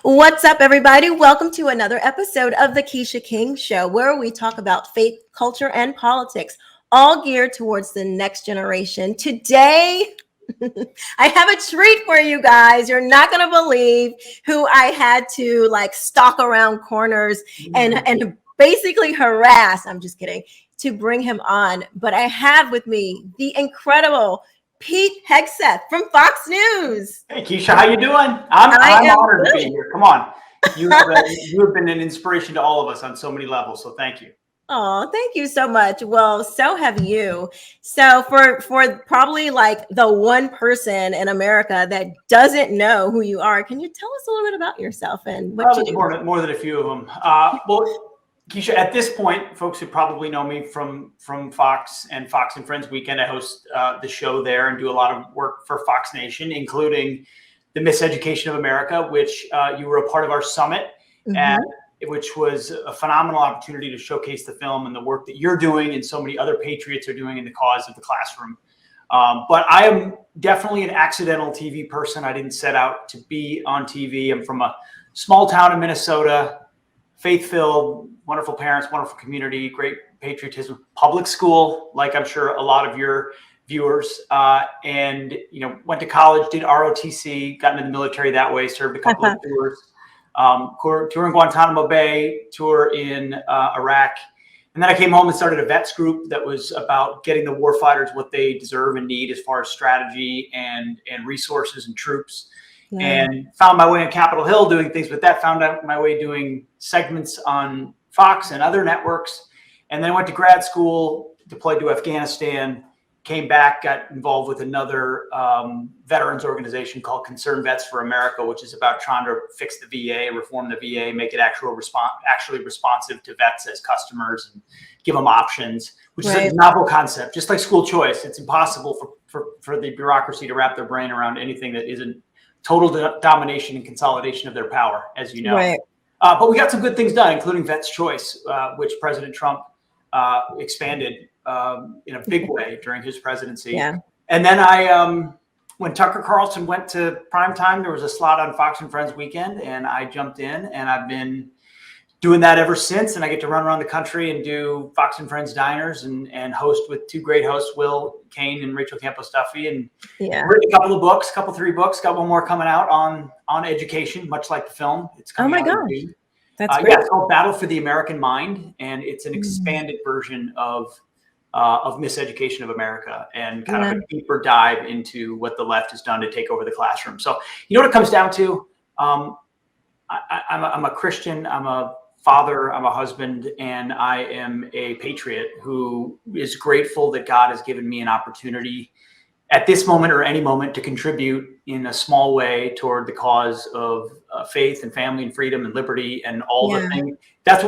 What's up, everybody? Welcome to another episode of the Quisha King Show, where we talk about faith, culture, and politics, all geared towards the next generation. Today, I have a treat for you guys. You're not going to believe who I had to stalk around corners and basically harass. I'm just kidding, to bring him on. But I have with me the incredible Pete Hegseth from Fox News. Hey, Quisha, how you doing? I'm honored to be here. Come on. You have been an inspiration to all of us on so many levels, so thank you. Oh, thank you so much. Well, so have you. So for probably the one person in America that doesn't know who you are, can you tell us a little bit about yourself and what you do? More than a few of them. Well, Quisha, at this point, folks who probably know me from Fox and Fox and Friends Weekend, I host the show there and do a lot of work for Fox Nation, including the Miseducation of America, which you were a part of our summit, and which was a phenomenal opportunity to showcase the film and the work that you're doing and so many other patriots are doing in the cause of the classroom. But I am definitely an accidental TV person. I didn't set out to be on TV. I'm from a small town in Minnesota, faith-filled, wonderful parents, wonderful community, great patriotism, public school, like I'm sure a lot of your viewers, and went to college, did ROTC, got into the military that way, served a couple of tours, tour in Guantanamo Bay, tour in Iraq, and then I came home and started a vets group that was about getting the warfighters what they deserve and need as far as strategy and resources and troops. And found my way on Capitol Hill doing things with that, found out my way doing segments on Fox and other networks. And then I went to grad school, deployed to Afghanistan, came back, got involved with another veterans organization called Concerned Vets for America, which is about trying to fix the VA, reform the VA, make it actually responsive to vets as customers and give them options, which is a novel concept. Just like school choice, it's impossible for the bureaucracy to wrap their brain around anything that isn't total domination and consolidation of their power, as you know. But we got some good things done, including Vets Choice, which President Trump expanded in a big way during his presidency. And then when Tucker Carlson went to prime time, there was a slot on Fox and Friends Weekend, and I jumped in, and I've been doing that ever since. And I get to run around the country and do Fox and Friends diners and host with two great hosts, Will Kane and Rachel Campos Duffy. And written a couple of books, three books, got one more coming out on education, much like the film. It's coming out. Oh my gosh. That's great. Yeah, it's called Battle for the American Mind. And it's an expanded version of Miseducation of America and kind of a deeper dive into what the left has done to take over the classroom. So you know what it comes down to? I'm a Christian, I'm a father, I'm a husband, and I am a patriot who is grateful that God has given me an opportunity at this moment or any moment to contribute in a small way toward the cause of faith and family and freedom and liberty and all the things. That's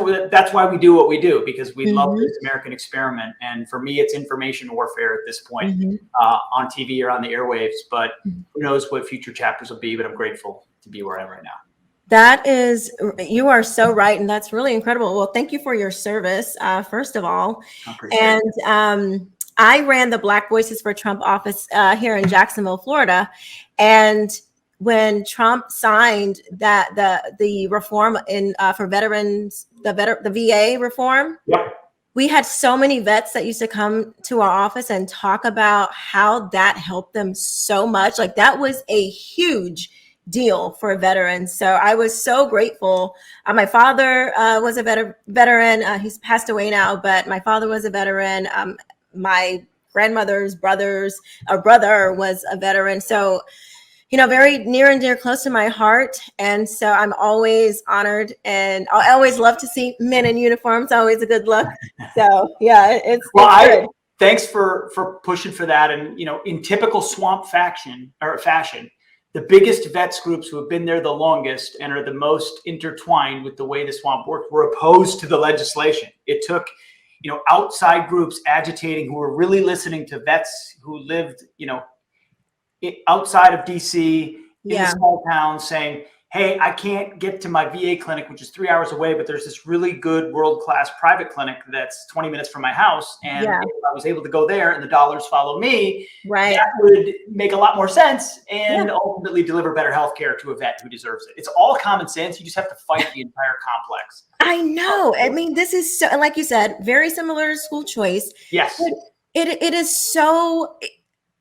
why we do what we do, because we love this American experiment. And for me, it's information warfare at this point on TV or on the airwaves. But who knows what future chapters will be? But I'm grateful to be where I am right now. You are so right. And that's really incredible. Well, thank you for your service, first of all. And I ran the Black Voices for Trump office here in Jacksonville, Florida. And when Trump signed the reform for veterans, the VA reform, we had so many vets that used to come to our office and talk about how that helped them so much. Like, that was a huge deal for veterans. So I was so grateful. My father was a veteran. He's passed away now, but my father was a veteran. My grandmother's brother was a veteran. So, very near and dear, close to my heart. And so I'm always honored, and I always love to see men in uniforms. Always a good look. So it's good. Thanks for pushing for that. And, in typical swamp fashion, the biggest vets groups who have been there the longest and are the most intertwined with the way the swamp works were opposed to the legislation. It took, outside groups agitating who were really listening to vets who lived, outside of DC, in the small towns, saying, hey, I can't get to my VA clinic, which is 3 hours away, but there's this really good world-class private clinic that's 20 minutes from my house. And if I was able to go there and the dollars follow me, that would make a lot more sense and ultimately deliver better healthcare to a vet who deserves it. It's all common sense. You just have to fight the entire complex. I know. I mean, this is so, like you said, very similar to school choice. Yes. It is so,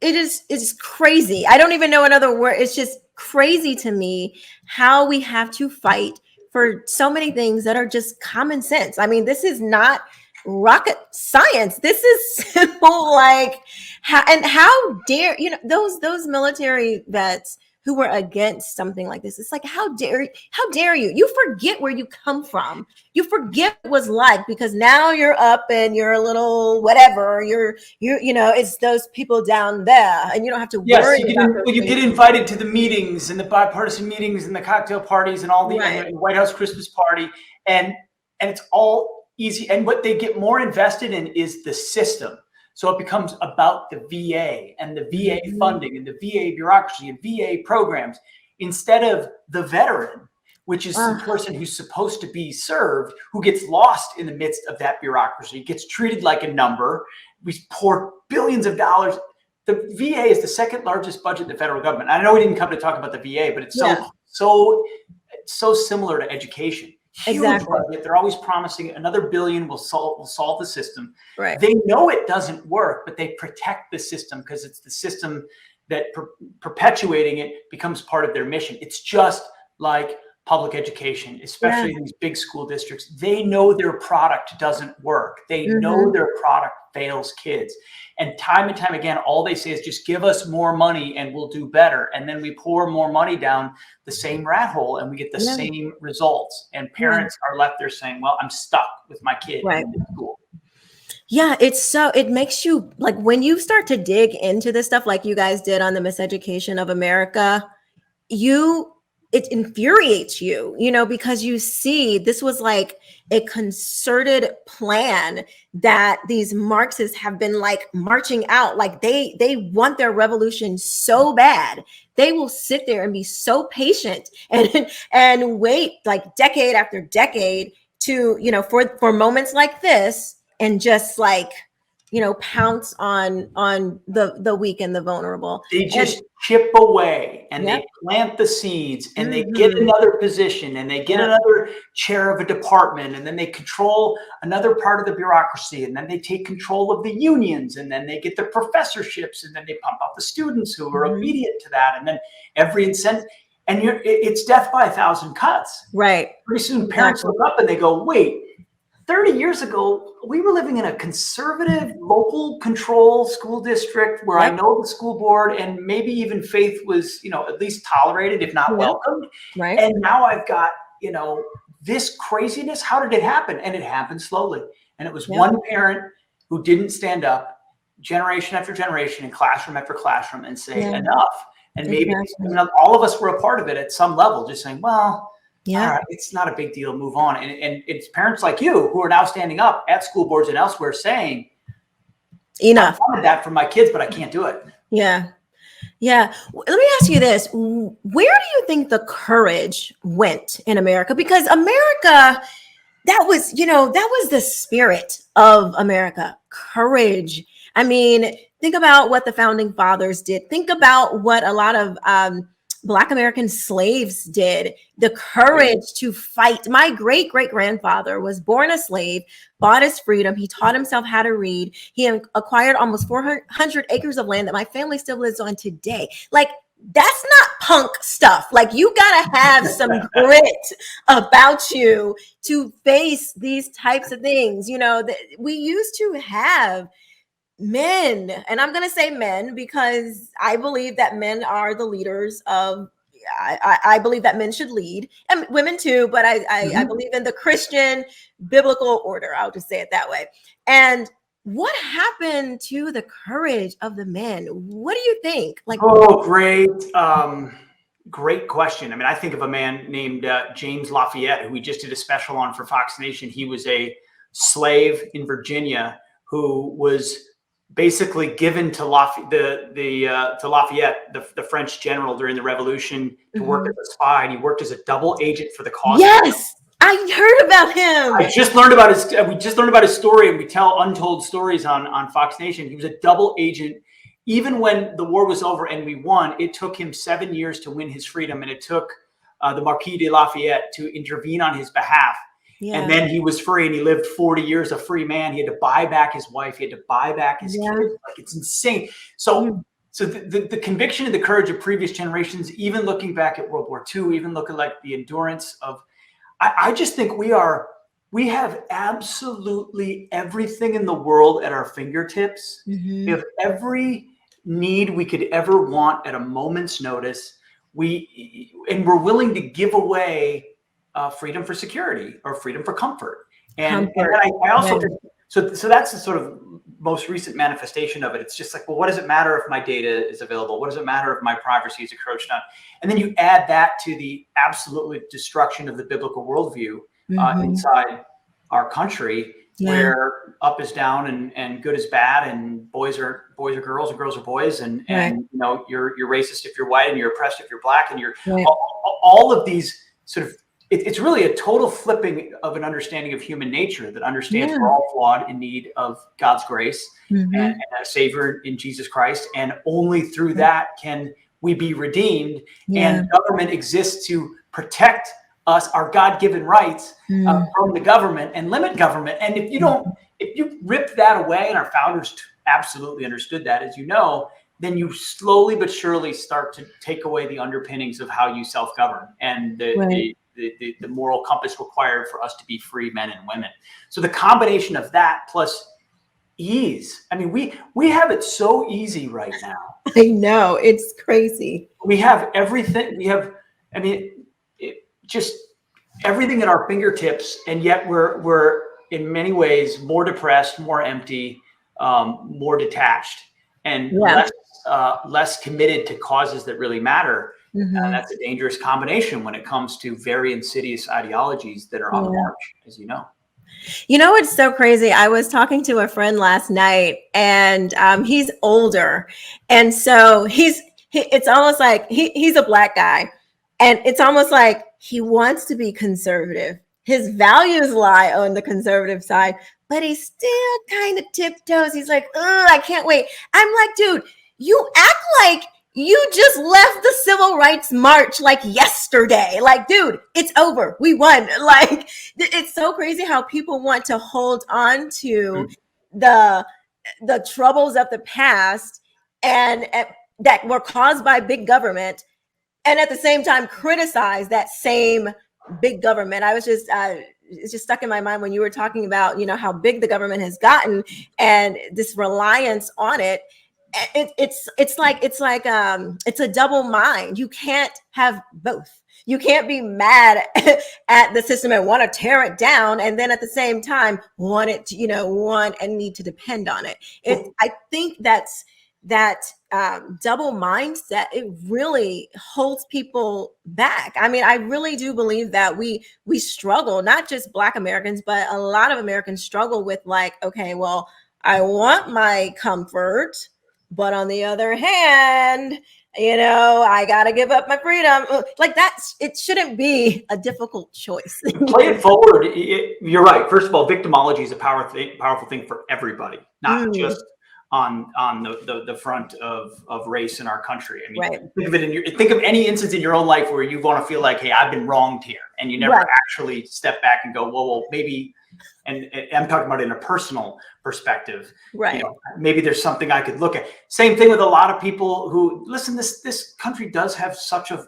it is crazy. I don't even know another word. It's just crazy to me how we have to fight for so many things that are just common sense. I mean, this is not rocket science. This is simple. Like, how dare, those military vets who were against something like this. It's like, how dare you? You forget where you come from. You forget what it was like, because now you're up and you're a little whatever. It's those people down there, and you don't have to worry about you get invited to the meetings and the bipartisan meetings and the cocktail parties and all the and the White House Christmas party, and it's all easy. And what they get more invested in is the system. So it becomes about the VA and the VA funding and the VA bureaucracy and VA programs, instead of the veteran, which is the person who's supposed to be served, who gets lost in the midst of that bureaucracy, gets treated like a number. We pour billions of dollars. The VA is the second largest budget in the federal government. I know we didn't come to talk about the VA, but it's so similar to education. Huge budget. They're always promising another billion will solve the system. Right. They know it doesn't work, but they protect the system because it's the system that perpetuating it becomes part of their mission. It's just like public education, especially in these big school districts. They know their product doesn't work. They know their product fails kids. And time again, all they say is just give us more money and we'll do better. And then we pour more money down the same rat hole and we get the same results. And parents are left there saying, well, I'm stuck with my kid in school. Yeah, it makes you, like, when you start to dig into this stuff like you guys did on the Miseducation of America, it infuriates you, because you see this was like a concerted plan that these Marxists have been like marching out. Like they want their revolution so bad. They will sit there and be so patient and wait like decade after decade to, for moments like this, and just like, pounce on the weak and the vulnerable. They just chip away and they plant the seeds and they get another position and they get another chair of a department, and then they control another part of the bureaucracy, and then they take control of the unions, and then they get the professorships, and then they pump out the students who are obedient to that, and then every incentive. And it's death by 1,000 cuts. Right. Pretty soon parents look up and they go, wait, 30 years ago, we were living in a conservative local control school district where I know the school board and maybe even faith was, at least tolerated, if not welcomed. Right. And now I've got, this craziness. How did it happen? And it happened slowly. And it was one parent who didn't stand up generation after generation and classroom after classroom and say enough. And maybe all of us were a part of it at some level, just saying, well, all right, it's not a big deal, move on. And it's parents like you who are now standing up at school boards and elsewhere saying, enough. I wanted that for my kids, but I can't do it. Yeah. Yeah. Let me ask you this. Where do you think the courage went in America? Because America, that was the spirit of America. Courage. I mean, think about what the founding fathers did. Think about what a lot of Black American slaves did, the courage to fight. My great-great-grandfather was born a slave, bought his freedom. He taught himself how to read. He acquired almost 400 acres of land that my family still lives on today. Like, that's not punk stuff. Like, you got to have some grit about you to face these types of things. We used to have men, and I'm going to say men because I believe that men are the leaders of, I believe that men should lead, and women too, but I believe in the Christian biblical order. I'll just say it that way. And what happened to the courage of the men? What do you think? Like, great question. I mean, I think of a man named James Lafayette, who we just did a special on for Fox Nation. He was a slave in Virginia who was basically given to Lafayette, the French general during the Revolution, to work as a spy, and he worked as a double agent for the cause. Yes, I heard about him. We just learned about his story, and we tell untold stories on Fox Nation. He was a double agent. Even when the war was over and we won, it took him 7 years to win his freedom, and it took the Marquis de Lafayette to intervene on his behalf. Yeah. And then he was free, and he lived 40 years a free man. He had to buy back his wife. He had to buy back his kids. Like, it's insane. So the conviction and the courage of previous generations, even looking back at World War II, even looking like the endurance of, I just think we have absolutely everything in the world at our fingertips. We have every need we could ever want at a moment's notice. We're willing to give away freedom for security or freedom for comfort. And I also think, so that's the sort of most recent manifestation of it. It's just like, well, what does it matter if my data is available? What does it matter if my privacy is encroached on? And then you add that to the absolute destruction of the biblical worldview inside our country, where up is down and good is bad, and boys are girls and girls are boys, and you know, you're racist if you're white, and you're oppressed if you're black, and you're all of these sort of, it's really a total flipping of an understanding of human nature that understands we're all flawed, in need of God's grace and a savior in Jesus Christ, and only through that can we be redeemed. And government exists to protect us, our God-given rights from the government, and limit government. And if you rip that away, and our founders absolutely understood that, as you know, then you slowly but surely start to take away the underpinnings of how you self-govern and the moral compass required for us to be free men and women. So the combination of that plus ease. I mean, we have it so easy right now. I know, it's crazy. We have everything. We have, I mean, just everything at our fingertips, and yet we're in many ways more depressed, more empty, more detached, and less committed to causes that really matter. That's a dangerous combination when it comes to very insidious ideologies that are on the march, as you know. You know, it's so crazy. I was talking to a friend last night, and he's older. And so it's almost like he's a black guy, and it's almost like he wants to be conservative. His values lie on the conservative side, but he still kind of tiptoes. He's like, oh, I can't wait. I'm like, dude, you act like you just left the civil rights march like yesterday. Like, dude, it's over. We won. Like, it's so crazy how people want to hold on to the troubles of the past and that were caused by big government, and at the same time criticize that same big government. I was just it's just stuck in my mind when you were talking about, you know, how big the government has gotten and this reliance on it. It's like it's a double mind. You can't have both. You can't be mad at the system and want to tear it down, and then at the same time want it to, you know, want and need to depend on it. I think that double mindset, it really holds people back. I mean, I really do believe that we struggle, not just Black Americans, but a lot of Americans struggle with, like, okay, well, I want my comfort, but on the other hand, you know, I got to give up my freedom. Like, it shouldn't be a difficult choice. Play it forward. You're right. First of all, victimology is a powerful thing for everybody, not just on the front of race in our country. I mean, think of any instance in your own life where you want to feel like, hey, I've been wronged here, and you never actually step back and go, well, maybe. And I'm talking about in a personal perspective, right? You know, maybe there's something I could look at. Same thing with a lot of people who listen. This country does have such a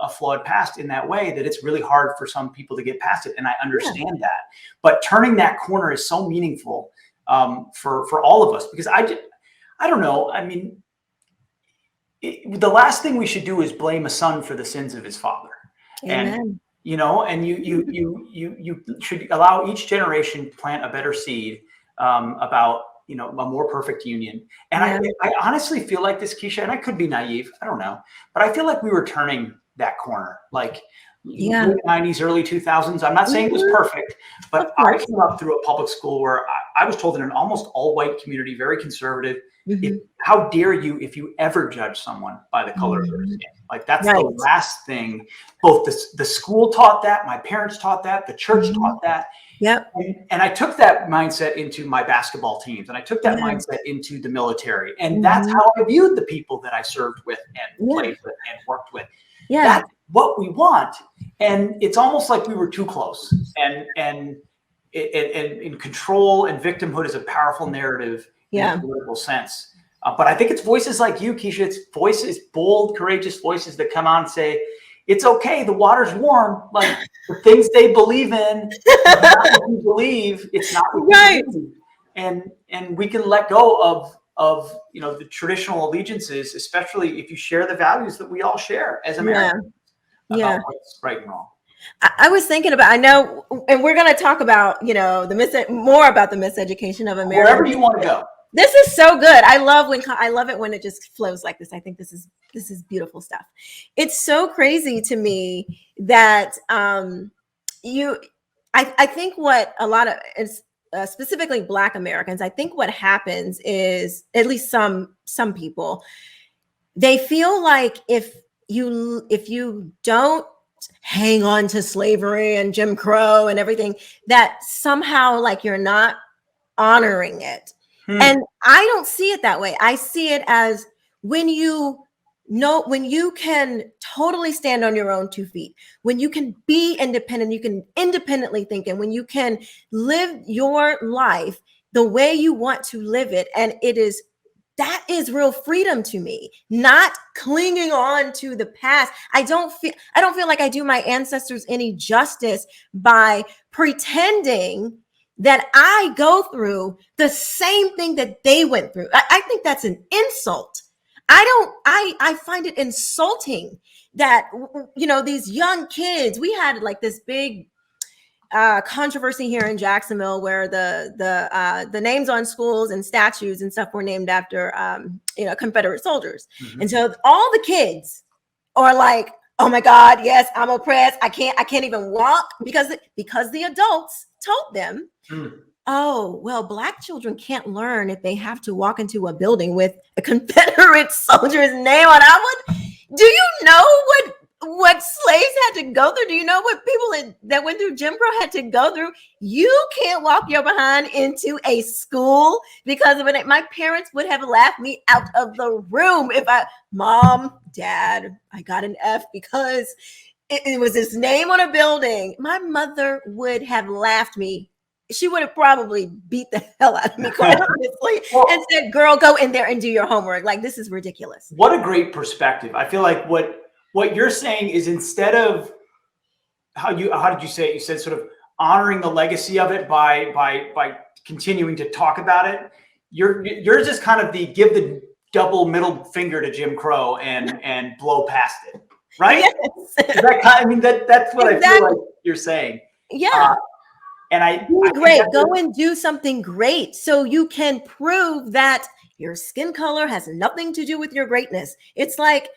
flawed past in that way that it's really hard for some people to get past it, and I understand that. But turning that corner is so meaningful for all of us, because I don't know. I mean, the last thing we should do is blame a son for the sins of his father. Amen. And you know, and you should allow each generation to plant a better seed about, you know, a more perfect union. And I honestly feel like this, Quisha, and I could be naive, I don't know, but I feel like we were turning that corner. Like late 90s, early 2000s. I'm not saying it was perfect, but I came up through a public school where I was told in an almost all-white community, very conservative, how dare you if you ever judge someone by the color of their skin? Like that's the last thing. Both the school taught that, my parents taught that, the church taught that. Yep. And I took that mindset into my basketball teams, and I took that mindset into the military. And that's how I viewed the people that I served with and played with and worked with. Yeah. That's what we want. And it's almost like we were too close. And control and victimhood is a powerful narrative in a political sense. But I think it's voices like you, Quisha. It's voices, bold, courageous voices that come on and say, it's okay. The water's warm. Like the things they believe in, it's not what you believe. It's not what you believe. And we can let go of the traditional allegiances, especially if you share the values that we all share as Americans about what's right and wrong. I was thinking about, I know, and we're going to talk about, more about the miseducation of America. Wherever you want to go. This is so good. I love it when it just flows like this. I think this is beautiful stuff. It's so crazy to me that I think what a lot of specifically Black Americans, I think what happens is, at least some people, they feel like if you don't hang on to slavery and Jim Crow and everything, that somehow like you're not honoring it. And I don't see it that way. I see it as when you can totally stand on your own 2 feet, when you can be independent, you can independently think, and when you can live your life the way you want to live it. And that is real freedom to me, not clinging on to the past. I don't feel like I do my ancestors any justice by pretending that I go through the same thing that they went through. I think that's an insult. I find it insulting that, these young kids, we had like this big controversy here in Jacksonville where the names on schools and statues and stuff were named after, Confederate soldiers. And so all the kids are like, oh my God, yes, I'm oppressed. I can't even walk because the adults told them, oh, well, Black children can't learn if they have to walk into a building with a Confederate soldier's name on it. Do you know what slaves had to go through? Do you know what people that went through Jim Crow had to go through? You can't walk your behind into a school because of it. My parents would have laughed me out of the room if Mom, Dad, I got an F because it was his name on a building. My mother would have laughed me. She would have probably beat the hell out of me, quite honestly, and said, girl, go in there and do your homework. Like, this is ridiculous. What a great perspective. I feel like what you're saying is, instead of how did you say it? You said sort of honoring the legacy of it by continuing to talk about it. Yours is kind of give the double middle finger to Jim Crow and blow past it, right? Yes. Is that that's what exactly. I feel like you're saying. Yeah. And go and do something great so you can prove that your skin color has nothing to do with your greatness. It's like,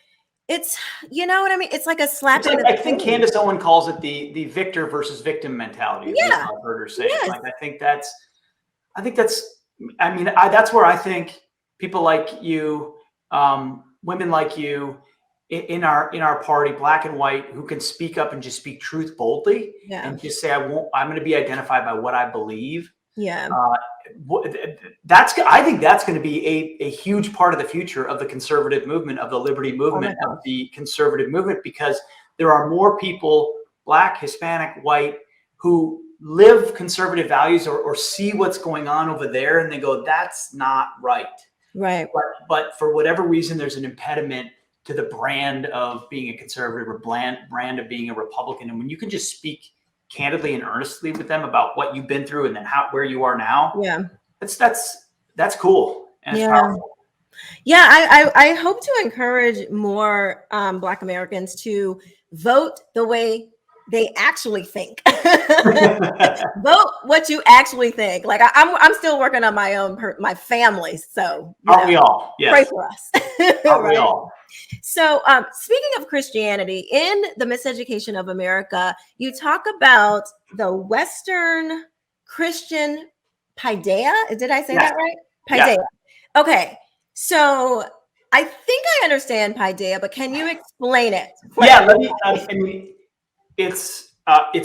you know what I mean? It's like a slap. I think Candace Owen calls it the victor versus victim mentality. Yeah. I've heard her say. Yes. Like, I think that's where I think people like you, women like you, in our party, Black and white, who can speak up and just speak truth boldly and just say, I'm going to be identified by what I believe. Yeah. I think that's going to be a huge part of the future of the conservative movement, of the liberty movement, of the conservative movement, because there are more people, Black, Hispanic, white, who live conservative values or see what's going on over there and they go, that's not right. Right. But for whatever reason, there's an impediment to the brand of being a conservative or brand of being a Republican. And when you can just speak candidly and earnestly with them about what you've been through and then where you are now, that's cool. And it's powerful. Yeah, I hope to encourage more Black Americans to vote the way they actually think. Vote what you actually think. Like I'm still working on my own, my family. So aren't we all? Yes. Pray for us. Aren't we all? So, speaking of Christianity, in The Miseducation of America, you talk about the Western Christian Paideia. Did I say that right? Paideia. Yeah. Okay. So, I think I understand Paideia, but can you explain it? Yeah. Let me. I mean, it's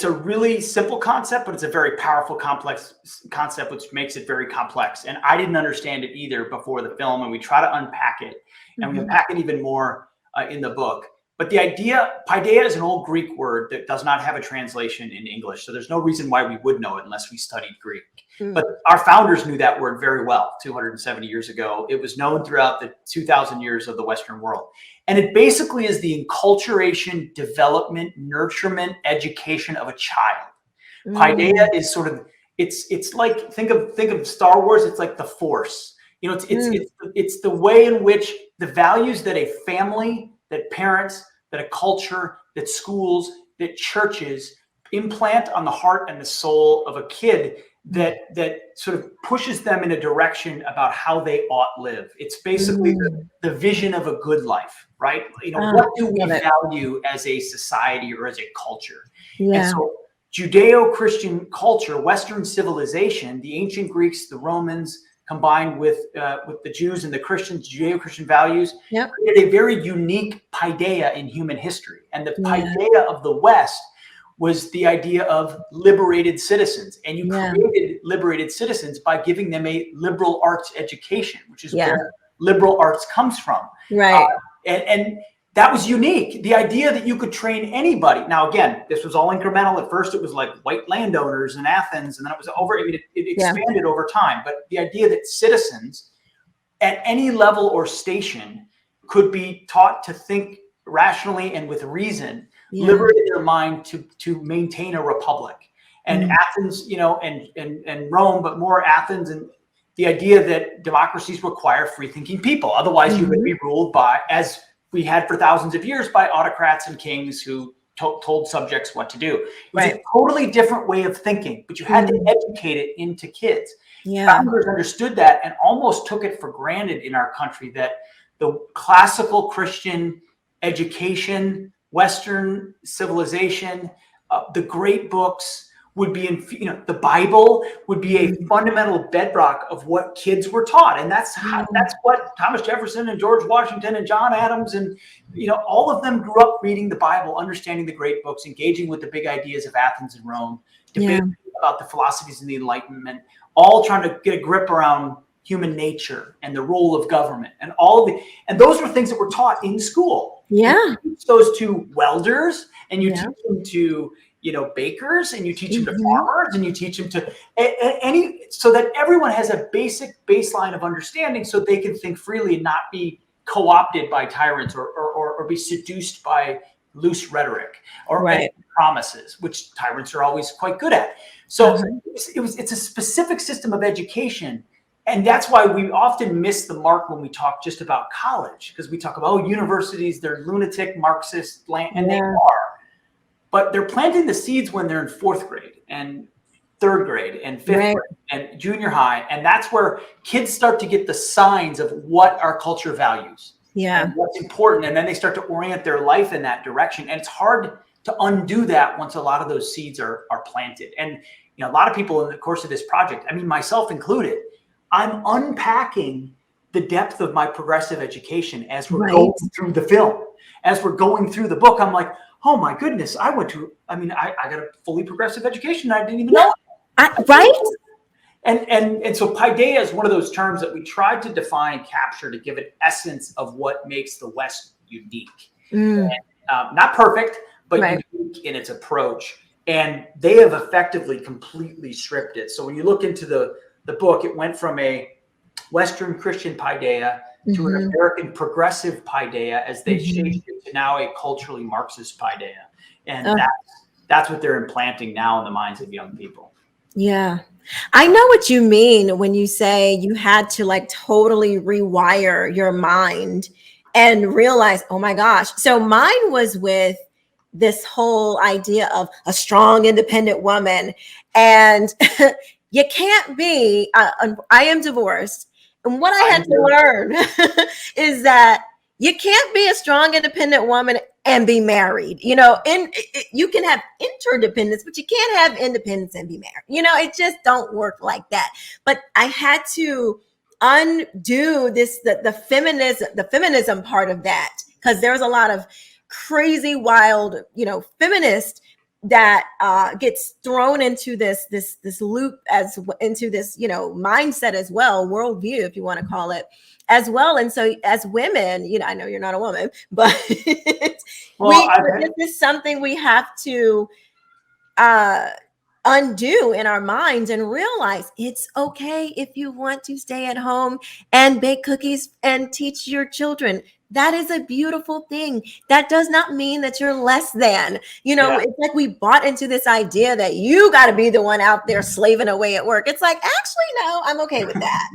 a really simple concept, but it's a very powerful, complex concept, which makes it very complex. And I didn't understand it either before the film, and we try to unpack it, and we unpack it even more in the book. But the idea, paideia is an old Greek word that does not have a translation in English. So there's no reason why we would know it unless we studied Greek. But our founders knew that word very well 270 years ago. It was known throughout the 2,000 years of the Western world. And it basically is the enculturation, development, nurturement, education of a child. Paideia is sort of, it's like, think of Star Wars, it's like the Force. You know, it's the way in which the values that a family, that parents, that a culture, that schools, that churches implant on the heart and the soul of a kid that sort of pushes them in a direction about how they ought live. It's basically the vision of a good life, right? You know, what do we value as a society or as a culture? Yeah. And so Judeo-Christian culture, Western civilization, the ancient Greeks, the Romans, combined with the Jews and the Christians, Judeo-Christian values, created a very unique paideia in human history. And the paideia of the West was the idea of liberated citizens. And you created liberated citizens by giving them a liberal arts education, which is where liberal arts comes from. Right. And that was unique. The idea that you could train anybody. Now, again, this was all incremental. At first, it was like white landowners in Athens, and then it was over. I mean, it expanded over time. But the idea that citizens at any level or station could be taught to think rationally and with reason, liberated their mind to maintain a republic. And Athens, you know, and Rome, but more Athens, and the idea that democracies require free-thinking people. Otherwise, you would be ruled by, as we had for thousands of years, by autocrats and kings who told subjects what to do. It was a totally different way of thinking, but you had to educate it into kids. Founders understood that and almost took it for granted in our country that the classical Christian education, Western civilization, the great books would be in, you know, the Bible would be a fundamental bedrock of what kids were taught. And that's what Thomas Jefferson and George Washington and John Adams and, you know, all of them grew up reading the Bible, understanding the great books, engaging with the big ideas of Athens and Rome, debating about the philosophies of the Enlightenment, all trying to get a grip around human nature and the role of government and and those were things that were taught in school. You teach those to welders, and you teach them to, you know, bakers, and you teach them to farmers, and you teach them to so that everyone has a basic baseline of understanding, so they can think freely and not be co-opted by tyrants or be seduced by loose rhetoric or promises, which tyrants are always quite good at. So it's a specific system of education. And that's why we often miss the mark when we talk just about college, because we talk about, oh, universities, they're lunatic, Marxist, and they are. But they're planting the seeds when they're in 4th grade and 3rd grade and 5th grade and junior high. And that's where kids start to get the signs of what our culture values. And what's important. And then they start to orient their life in that direction. And it's hard to undo that once a lot of those seeds are planted. And, you know, a lot of people in the course of this project, I mean, myself included, I'm unpacking the depth of my progressive education as we're going through the film. As we're going through the book, I'm like, oh my goodness, I got a fully progressive education. I didn't even know. And so paideia is one of those terms that we tried to define, capture, to give an essence of what makes the West unique. And, not perfect, but unique in its approach. And they have effectively completely stripped it. So when you look into the book, it went from a Western Christian paideia to an American progressive paideia as they changed it to now a culturally Marxist paideia. And that's what they're implanting now in the minds of young people. Yeah. I know what you mean when you say you had to like totally rewire your mind and realize, oh my gosh. So mine was with this whole idea of a strong, independent woman. And you can't be, I am divorced. And what I had to learn is that You can't be a strong, independent woman and be married. You know, and you can have interdependence, but you can't have independence and be married. You know, it just don't work like that. But I had to undo this, the feminism part of that, because there's a lot of crazy, wild, you know, feminist that gets thrown into this loop, as into this, you know, mindset as well, worldview, if you want to call it, as well. And so as women, you know, I know you're not a woman, but this is something we have to undo in our minds and realize it's okay if you want to stay at home and bake cookies and teach your children. That is a beautiful thing. That does not mean that you're less than. You know, It's like we bought into this idea that you got to be the one out there slaving away at work. It's like, actually, no, I'm okay with that.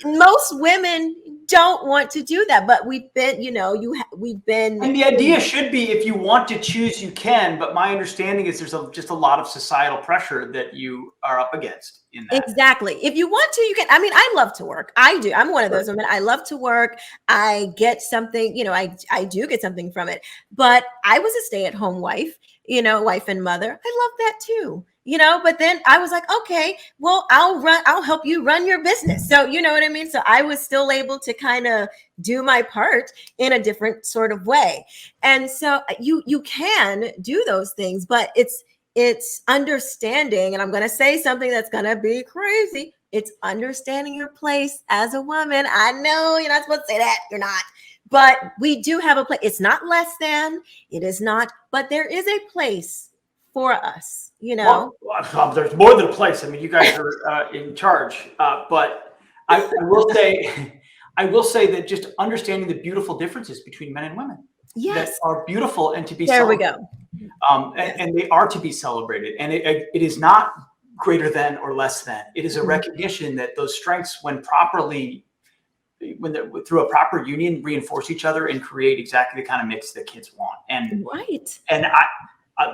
Most women don't want to do that, but we've been, you know, we've been. And the idea should be, if you want to choose, you can. But my understanding is there's just a lot of societal pressure that you are up against in that. Exactly. If you want to, you can. I mean, I love to work. I do. I'm one of those women. I love to work. I get something, you know, I do get something from it. But I was a stay-at-home wife, you know, wife and mother. I love that too. You know, but then I was like, okay, well, I'll help you run your business. So, you know what I mean? So I was still able to kind of do my part in a different sort of way. And so you can do those things, but it's understanding, and I'm going to say something that's going to be crazy. It's understanding your place as a woman. I know you're not supposed to say that. You're not. But we do have a place. It's not less than. It is not. But there is a place for us, you know. Well, there's more than a place. I mean, you guys are in charge. But I will say that just understanding the beautiful differences between men and women, that are beautiful and to be celebrated. There we go. And they are to be celebrated. And it is not greater than or less than. It is a recognition that those strengths, when properly, through a proper union, reinforce each other and create exactly the kind of mix that kids want. And And I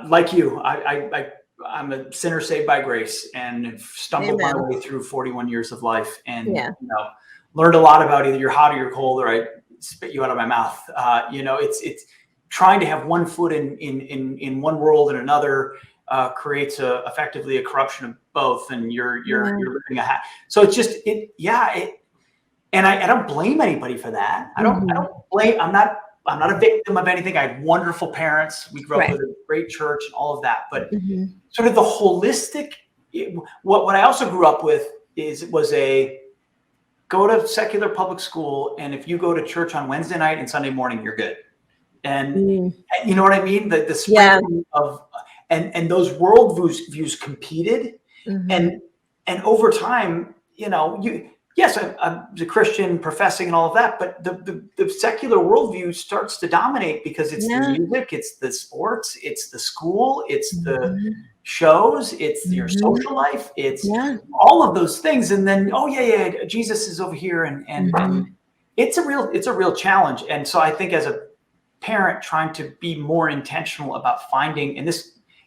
like you, I'm a sinner saved by grace, and have stumbled my way through 41 years of life, and you know, learned a lot about either you're hot or you're cold, or I spit you out of my mouth. You know, it's trying to have one foot in one world and another creates effectively a corruption of both, and you're living a hat. So it's just and I don't blame anybody for that. I don't blame. I'm not a victim of anything. I had wonderful parents. We grew up with a great church and all of that. But sort of the holistic, what I also grew up with was a go to secular public school, and if you go to church on Wednesday night and Sunday morning, you're good. And you know what I mean? The sprinkling of and those world views competed, and over time, you know, yes, I'm a Christian professing and all of that, but the secular worldview starts to dominate because it's the music, it's the sports, it's the school, it's the shows, it's your social life, it's all of those things. And then, Jesus is over here. And it's a real challenge. And so I think as a parent, trying to be more intentional about finding, and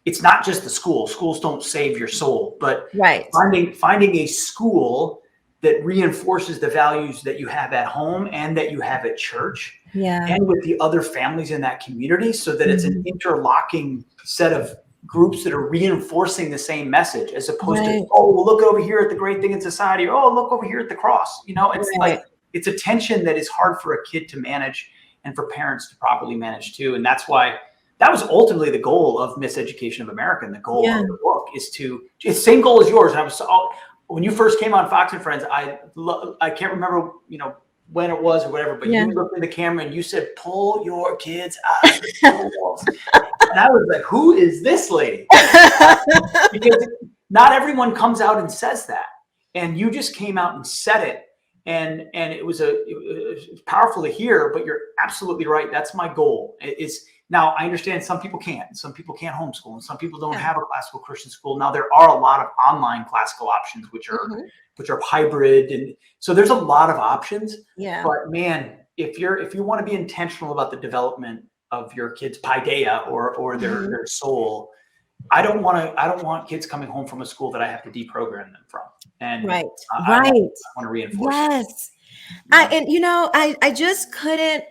it's not just the school. Schools don't save your soul, but finding a school that reinforces the values that you have at home and that you have at church and with the other families in that community, so that it's an interlocking set of groups that are reinforcing the same message, as opposed to, well, look over here at the great thing in society, or look over here at the cross. You know, it's like, it's a tension that is hard for a kid to manage and for parents to properly manage too. And that's why that was ultimately the goal of Miseducation of America. And the goal of the book is it's the same goal as yours. And I was when you first came on Fox and Friends, I can't remember, you know, when it was or whatever, but you looked in the camera and you said, pull your kids out of the walls. And I was like, who is this lady? Because not everyone comes out and says that. And you just came out and said it. And it was powerful to hear, but you're absolutely right. That's my goal. Now, I understand some people can't. Some people can't homeschool, and some people don't have a classical Christian school. Now, there are a lot of online classical options, which are hybrid, and so there's a lot of options. But man, if you want to be intentional about the development of your kids' Paideia or their soul, I don't want kids coming home from a school that I have to deprogram them from. And I want to reinforce. I just couldn't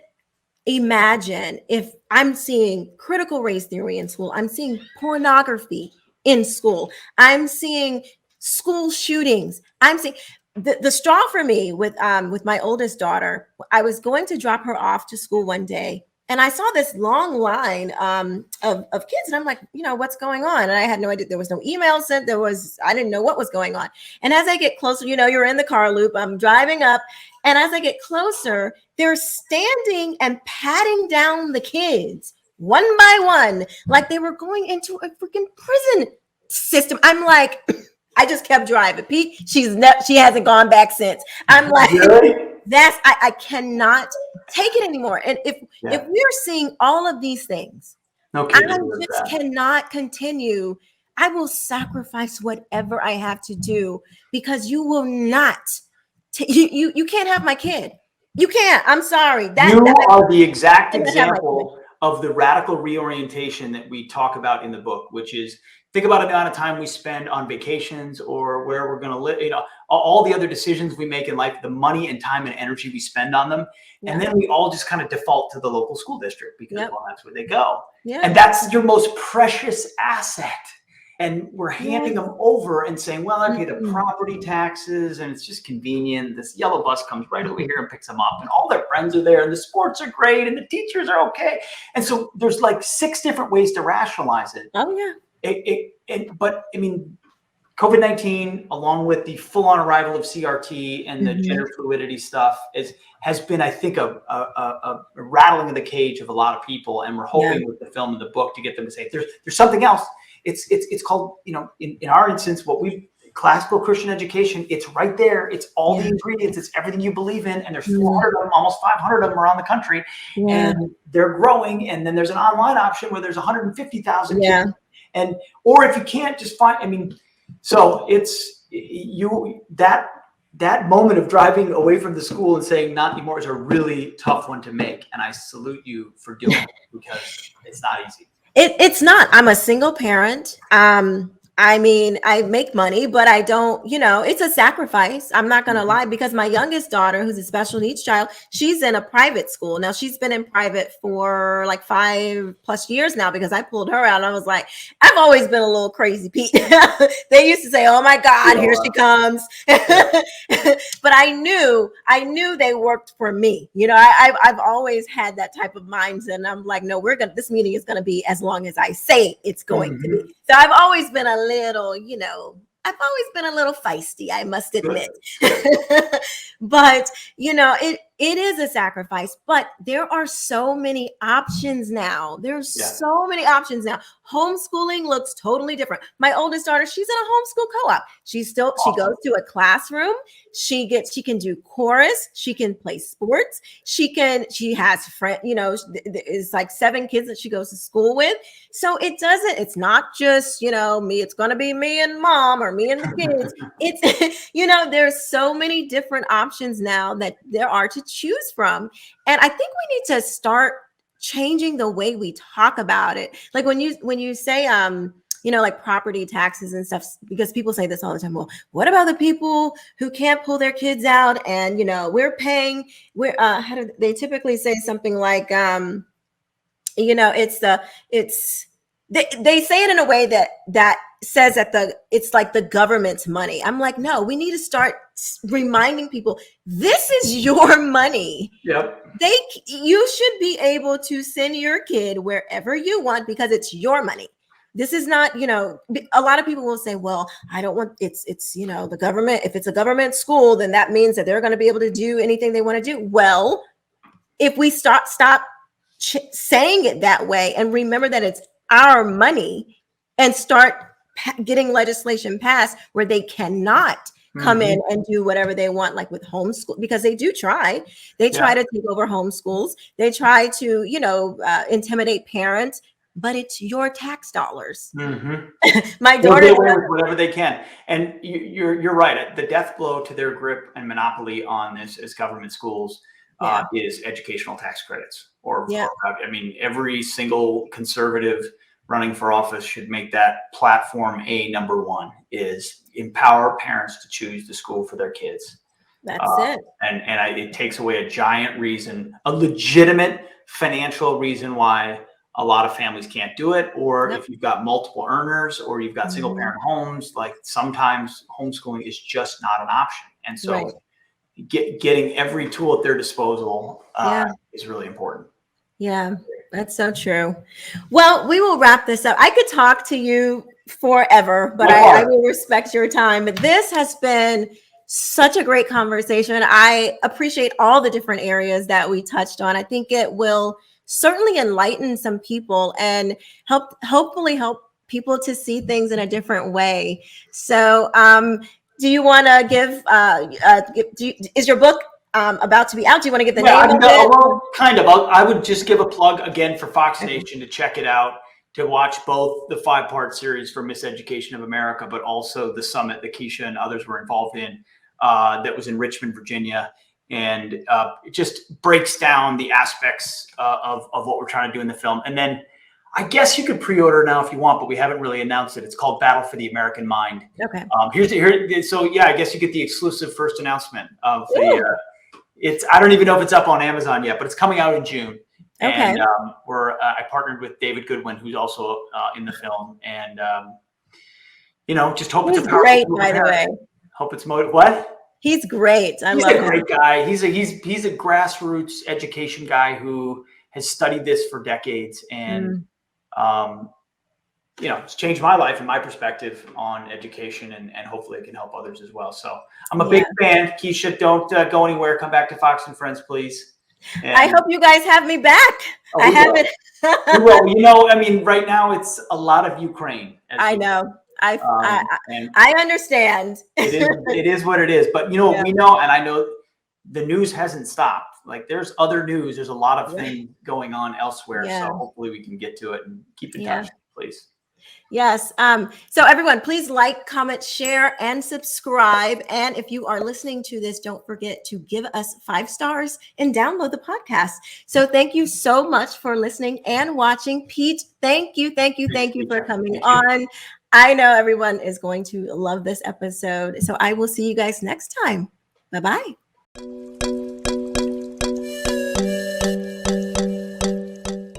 imagine if I'm seeing critical race theory in school, I'm seeing pornography in school, I'm seeing school shootings, I'm seeing the straw for me with my oldest daughter. I was going to drop her off to school one day, and I saw this long line of kids, and I'm like, what's going on? And I had no idea. There was no email sent. I didn't know what was going on. And as I get closer, you're in the car loop, I'm driving up, and as I get closer, they're standing and patting down the kids one by one, like they were going into a freaking prison system. I'm like, I just kept driving. Pete, she hasn't gone back since. I'm like, really? I cannot take it anymore. And if we're seeing all of these things, I just cannot continue. I will sacrifice whatever I have to do, because you will not. You can't have my kid. You can't. I'm sorry. You are the exact example of the radical reorientation that we talk about in the book, which is, think about the amount of time we spend on vacations or where we're going to live, all the other decisions we make in life, the money and time and energy we spend on them. Yeah. And then we all just kind of default to the local school district because, well, that's where they go. Yeah. And that's your most precious asset. And we're handing them over and saying, well, I pay the property taxes and it's just convenient. This yellow bus comes right over here and picks them up, and all their friends are there and the sports are great and the teachers are okay. And so there's like 6 different ways to rationalize it. Oh, yeah. But I mean, COVID-19, along with the full-on arrival of CRT and the gender fluidity stuff, has been, I think, a rattling of the cage of a lot of people. And we're hoping with the film and the book to get them to say, there's something else. It's called, in our instance, classical Christian education. It's right there. It's all the ingredients. It's everything you believe in. And there's 400 of them, almost 500 of them around the country. Yeah. And they're growing. And then there's an online option where there's 150,000 kids. And, or if you can't, just find, so it's that moment of driving away from the school and saying not anymore is a really tough one to make. And I salute you for doing it, because it's not easy. It's not. I'm a single parent. I make money, but I don't, it's a sacrifice. I'm not going to lie, because my youngest daughter, who's a special needs child, she's in a private school. Now, she's been in private for like 5+ years now, because I pulled her out and I was like, I've always been a little crazy, Pete. They used to say, oh my God, here she comes. But I knew they worked for me. I've always had that type of mindset. And I'm like, no, this meeting is going to be as long as I say it's going to be. So I've always been a little, feisty, I must admit. But, it is a sacrifice, but there are so many options now. So many options now. Homeschooling looks totally different. My oldest daughter, she's in a homeschool co-op. She goes to a classroom. She can do chorus. She can play sports. She has friends, it's like 7 kids that she goes to school with. So it's not just, me, it's going to be me and mom or me and the kids. It's, there's so many different options now that there are to choose from. And I think we need to start changing the way we talk about it. Like when you say, like property taxes and stuff, because people say this all the time. Well, what about the people who can't pull their kids out? And, we're paying, they typically say something like, they say it in a way that says that it's like the government's money. I'm like, no, we need to start reminding people, this is your money. Yep. You should be able to send your kid wherever you want, because it's your money. This is not, a lot of people will say, well, I don't want, it's the government. If it's a government school, then that means that they're going to be able to do anything they want to do. Well, if we stop saying it that way and remember that it's our money, and start getting legislation passed where they cannot come in and do whatever they want, like with homeschool, because they try to take over homeschools. They try to, intimidate parents, but it's your tax dollars. My daughter does whatever they can. And you're right. The death blow to their grip and monopoly on this as government schools is educational tax credits. Every single conservative running for office should make that platform number one, is empower parents to choose the school for their kids. That's it. And it takes away a giant reason, a legitimate financial reason why a lot of families can't do it. Or if you've got multiple earners or you've got single parent homes, like sometimes homeschooling is just not an option. And so getting every tool at their disposal is really important. Yeah, that's so true. Well, we will wrap this up. I could talk to you forever, but I will respect your time. But this has been such a great conversation. I appreciate all the different areas that we touched on. I think it will certainly enlighten some people and hopefully help people to see things in a different way. So, do you want to give, is your book about to be out? Do you want to get the name of it? Well, kind of. I would just give a plug again for Fox Nation to check it out, to watch both the 5-part series for Miseducation of America, but also the summit that Quisha and others were involved in that was in Richmond, Virginia. And it just breaks down the aspects of what we're trying to do in the film. And then I guess you could pre-order now if you want, but we haven't really announced it. It's called Battle for the American Mind. Okay. So yeah, I guess you get the exclusive first announcement of the. I don't even know if it's up on Amazon yet, but it's coming out in June. Okay. And I partnered with David Goodwin, who's also in the film, and just hope it's a powerful great, by the way. Hope it's what? He's great. He's a great guy. He's a grassroots education guy who has studied this for decades, and it's changed my life and my perspective on education, and hopefully it can help others as well. So I'm a big fan. Quisha, don't go anywhere. Come back to Fox and Friends, please. And I hope you guys have me back. I haven't. We will. Right now it's a lot of Ukraine. I know. I understand. It is what it is. But we know, and I know the news hasn't stopped. Like there's other news. There's a lot of things going on elsewhere. Yeah. So hopefully we can get to it and keep in touch, please. Yes. So everyone, please like, comment, share, and subscribe. And if you are listening to this, don't forget to give us 5 stars and download the podcast. So thank you so much for listening and watching. Pete, thank you for coming on. I know everyone is going to love this episode. So I will see you guys next time. Bye-bye.